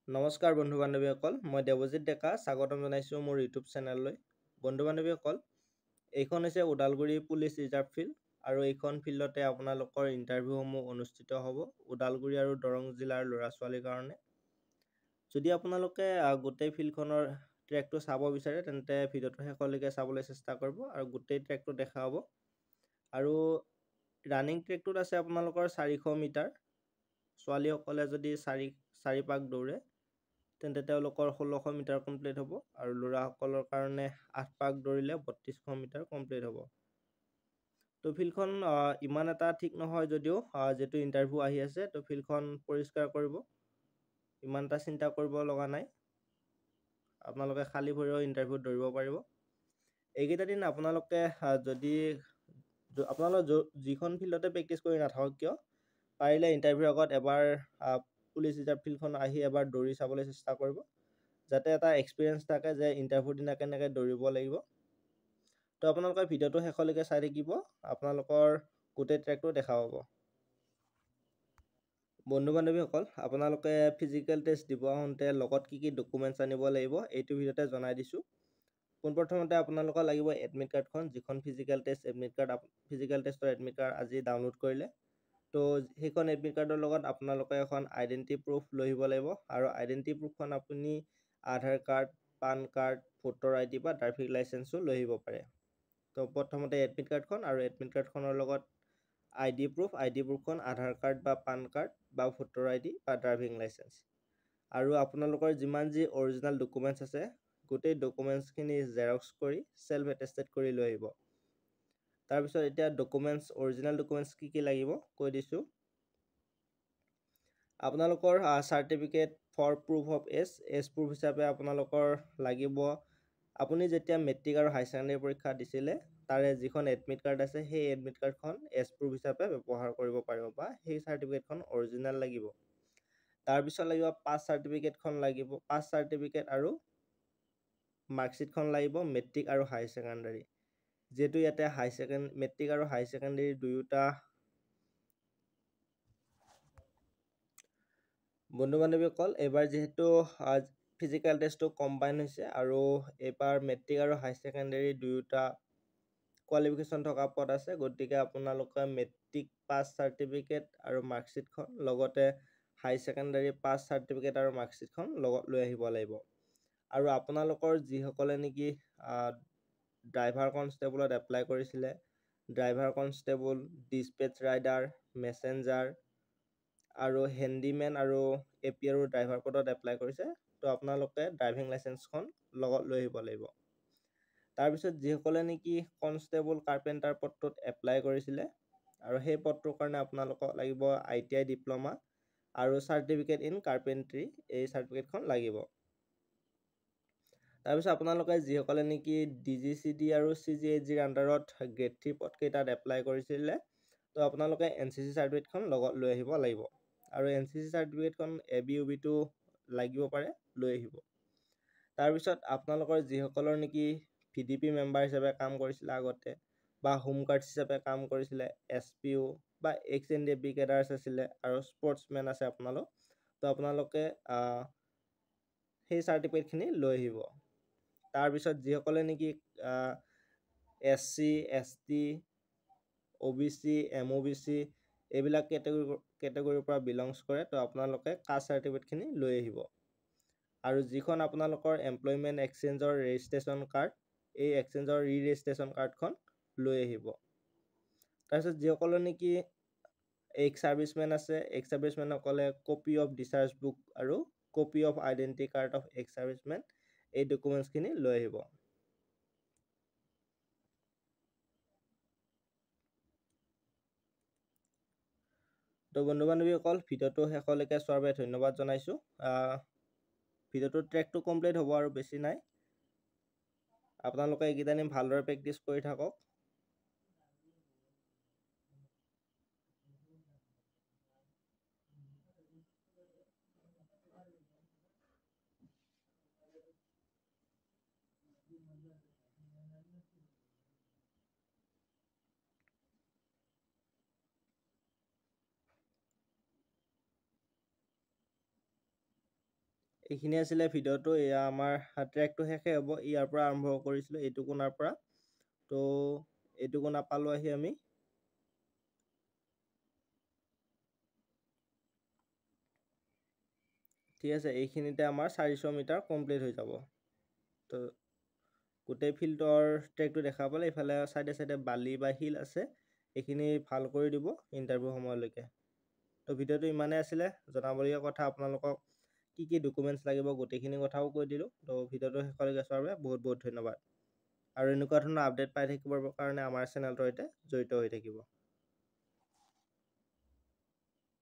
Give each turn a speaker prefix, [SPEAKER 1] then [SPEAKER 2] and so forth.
[SPEAKER 1] নমস্কাৰ বন্ধু বান্ধৱীসকল, মই দেৱজিৎ ডেকা স্বাগতম জনাইছোঁ মোৰ ইউটিউব চেনেললৈ। বন্ধু বান্ধৱীসকল, এইখন হৈছে ওদালগুৰি পুলিচ ৰিজাৰ্ভ ফিল্ড আৰু এইখন ফিল্ডতে আপোনালোকৰ ইণ্টাৰভিউসমূহ অনুষ্ঠিত হ'ব ওদালগুৰি আৰু দৰং জিলাৰ ল'ৰা ছোৱালীৰ কাৰণে। যদি আপোনালোকে গোটেই ফিল্ডখনৰ ট্ৰেকটো চাব বিচাৰে তেন্তে ভিডিঅ'টো শেষলৈকে চাবলৈ চেষ্টা কৰিব আৰু গোটেই ট্ৰেকটো দেখা হ'ব। আৰু ৰানিং ট্ৰেকটোত আছে আপোনালোকৰ 400 মিটাৰ। ছোৱালীসকলে যদি চাৰি পাক দৌৰে তেন্তে তেওঁলোকৰ 1600 মিটাৰ কমপ্লিট হ'ব আৰু ল'ৰাসকলৰ কাৰণে 8 পাক দৌৰিলে 3200 মিটাৰ কমপ্লিট হ'ব। তো ফিল্ডখন ইমান এটা ঠিক নহয় যদিও যিটো ইণ্টাৰভিউ আহি আছে তো ফিল্ডখন পৰিষ্কাৰ কৰিব, ইমান এটা চিন্তা কৰিব লগা নাই। আপোনালোকে খালী ভৰিৰেও ইণ্টাৰভিউত দৌৰিব পাৰিব। এইকেইটা দিন আপোনালোকে যদি আপোনালোকে যিখন ফিল্ডতে প্ৰেক্টিছ কৰি নাথাকক কিয়, পাৰিলে ইণ্টাৰভিউৰ আগত এবাৰ পুলিচ ৰিজাৰ্ভ ফিল্ডখন আহি এবাৰ দৌৰি চাবলৈ চেষ্টা কৰিব, যাতে এটা এক্সপিৰিয়েঞ্চ থাকে যে ইণ্টাৰভিউৰ দিনা কেনেকৈ দৌৰিব লাগিব। তো আপোনালোকে ভিডিঅ'টো শেষলৈকে চাই থাকিব, আপোনালোকৰ গোটেই ট্ৰেকটো দেখা পাব। বন্ধু বান্ধৱীসকল, আপোনালোকে ফিজিকেল টেষ্ট দিব আহোঁতে লগত কি ডকুমেণ্টছ আনিব লাগিব এইটো ভিডিঅ'তে জনাই দিছোঁ। পোনপ্ৰথমতে আপোনালোকৰ লাগিব এডমিট কাৰ্ডখন, যিখন ফিজিকেল টেষ্টৰ এডমিট কাৰ্ড আজি ডাউনলোড কৰিলে। তো সেইখন এডমিট কাৰ্ডৰ লগত আপোনালোকে এখন আইডেণ্টি প্ৰুফ লৈ আহিব লাগিব আৰু আইডেণ্টি প্ৰুফখন আপুনি Aadhaar card, PAN card, voter ID বা ড্ৰাইভিং লাইচেঞ্চো লৈ আহিব পাৰে। তো প্ৰথমতে এডমিট কাৰ্ডখন আৰু এডমিট কাৰ্ডখনৰ লগত আইডি প্ৰুফখন আধাৰ কাৰ্ড বা পান কাৰ্ড বা ভোটাৰ ID বা ড্ৰাইভিং লাইচেঞ্চ। আৰু আপোনালোকৰ যিমান যি অৰিজিনেল ডকুমেণ্টছ আছে গোটেই ডকুমেণ্টছখিনি জেৰক্স কৰি চেল্ফ এটেষ্টেড কৰি লৈ আহিব। তাৰপিছত এতিয়া অৰিজিনেল ডকুমেণ্টছ কি লাগিব কৈ দিছোঁ। আপোনালোকৰ certificate for proof of age proof হিচাপে আপোনালোকৰ লাগিব আপুনি যেতিয়া মেট্ৰিক আৰু হায়াৰ ছেকেণ্ডেৰী পৰীক্ষা দিছিলে তাৰে যিখন এডমিট কাৰ্ড আছে সেই এডমিট কাৰ্ডখন এজ প্ৰুফ হিচাপে ব্যৱহাৰ কৰিব পাৰিব বা সেই চাৰ্টিফিকেটখন অৰিজিনেল লাগিব। তাৰপিছত লাগিব পাছ চাৰ্টিফিকেট আৰু মাৰ্কশ্বিটখন লাগিব মেট্ৰিক আৰু হায়াৰ ছেকেণ্ডেৰী। যিহেতু ইয়াতে মেট্ৰিক আৰু হায়াৰ ছেকেণ্ডেৰী দুয়োটা বন্ধু বান্ধৱীসকল, এইবাৰ যিহেতু ফিজিকেল টেষ্টটো কম্বাইন হৈছে আৰু এইবাৰ মেট্ৰিক আৰু হায়াৰ ছেকেণ্ডেৰী দুয়োটা কোৱালিফিকেশ্যন থকা পদ আছে, গতিকে আপোনালোকে মেট্ৰিক পাছ চাৰ্টিফিকেট আৰু মাৰ্কশ্বিটখন লগতে হায়াৰ ছেকেণ্ডেৰী পাছ চাৰ্টিফিকেট আৰু মাৰ্কশ্বিটখন লগত লৈ আহিব লাগিব। আৰু আপোনালোকৰ যিসকলে নেকি ড্ৰাইভাৰ কনষ্টেবলত এপ্লাই কৰিছিলে, ড্ৰাইভাৰ কনষ্টেবল, ডিছপেচ ৰাইডাৰ, মেছেঞ্জাৰ আৰু হেণ্ডিমেন আৰু APR ড্ৰাইভাৰ পদত এপ্লাই কৰিছে, তো আপোনালোকে ড্ৰাইভিং লাইচেঞ্চখন লগত লৈ আহিব লাগিব। তাৰপিছত যিসকলে নেকি কনষ্টেবল কাৰ্পেণ্টাৰ পদটোত এপ্লাই কৰিছিলে আৰু সেই পদটোৰ কাৰণে আপোনালোকক লাগিব ITI ডিপ্ল'মা আৰু চাৰ্টিফিকেট ইন কাৰ্পেণ্ট্ৰি, এই চাৰ্টিফিকেটখন লাগিব। তাৰপিছত আপোনালোকে যিসকলে নেকি DGCD আৰু CGHGৰ আণ্ডাৰত গ্ৰেড 3 পদকেইটাত এপ্লাই কৰিছিলে, তো আপোনালোকে NCC চাৰ্টিফিকেটখন লগত লৈ আহিব লাগিব। আৰু NCC চাৰ্টিফিকেটখন ABUB-টো লাগিব পাৰে, লৈ আহিব। তাৰপিছত আপোনালোকৰ যিসকলৰ নেকি VDP মেম্বাৰ হিচাপে কাম কৰিছিলে আগতে বা হোমগাৰ্ড হিচাপে কাম কৰিছিলে, SPO বা ex-NDFB কেডাৰ্ছ আছিলে আৰু স্পৰ্টছমেন আছে আপোনালোক, তো আপোনালোকে সেই চাৰ্টিফিকেটখিনি লৈ আহিব। তাৰপিছত যিসকলে নেকি SC, ST, OBC, MOBC এইবিলাক কেটেগৰীৰ পৰা বিলংছ কৰে, তো আপোনালোকে কাষ্ট চাৰ্টিফিকেটখিনি লৈ আহিব। আৰু যিখন আপোনালোকৰ এমপ্লয়মেণ্ট এক্সচেঞ্জৰ ৰেজিষ্ট্ৰেশ্যন কাৰ্ড, এই এক্সচেঞ্জৰ ৰেজিষ্ট্ৰেশ্যন কাৰ্ডখন লৈ আহিব। তাৰপিছত যিসকলে নেকি এক্স ছাৰ্ভিচমেন আছে, এক্স ছাৰ্ভিচমেনসকলে কপি অফ ডিচাৰ্জ বুক আৰু copy of identity card of ex servicemen এই ডকুমেণ্টছখিনি লৈ আহিব। তো বন্ধু বান্ধৱীসকল, ভিডিঅ'টো শেষলৈকে চোৱাৰ বাবে ধন্যবাদ জনাইছোঁ। ভিডিঅ'টোৰ ট্ৰেকটো কমপ্লিট হ'ব আৰু বেছি নাই। আপোনালোকে এইকেইটা দিন ভালদৰে প্ৰেক্টিছ কৰি থাকক। এইখিনি আছিলে ভিডিঅ'টো। এয়া আমাৰ ট্ৰেকটো শেষে হ'ব। ইয়াৰ পৰা আৰম্ভ কৰিছিলোঁ এইটো কোণাৰ পৰা। তো এইটো কোণা পালোঁ আহি আমি। ঠিক আছে, এইখিনিতে আমাৰ 400 মিটাৰ কমপ্লিট হৈ যাব। তো গোটেই ফিল্ডৰ ট্ৰেকটো দেখা পালে। এইফালে চাইডে চাইডে বালি বা শিল আছে, এইখিনি ভাল কৰি দিব ইণ্টাৰভিউ সময়লৈকে। তো ভিডিঅ'টো ইমানেই আছিলে। জনাবলগীয়া কথা আপোনালোকক কি কি ডকুমেণ্টছ লাগিব গোটেইখিনি কথাও কৈ দিলোঁ। তো ভিডিঅ'টো শেষলৈকে চোৱাৰ বাবে বহুত বহুত ধন্যবাদ। আৰু এনেকুৱা ধৰণৰ আপডেট পাই থাকিবৰ কাৰণে আমাৰ চেনেলটোৰ সৈতে জড়িত হৈ থাকিব।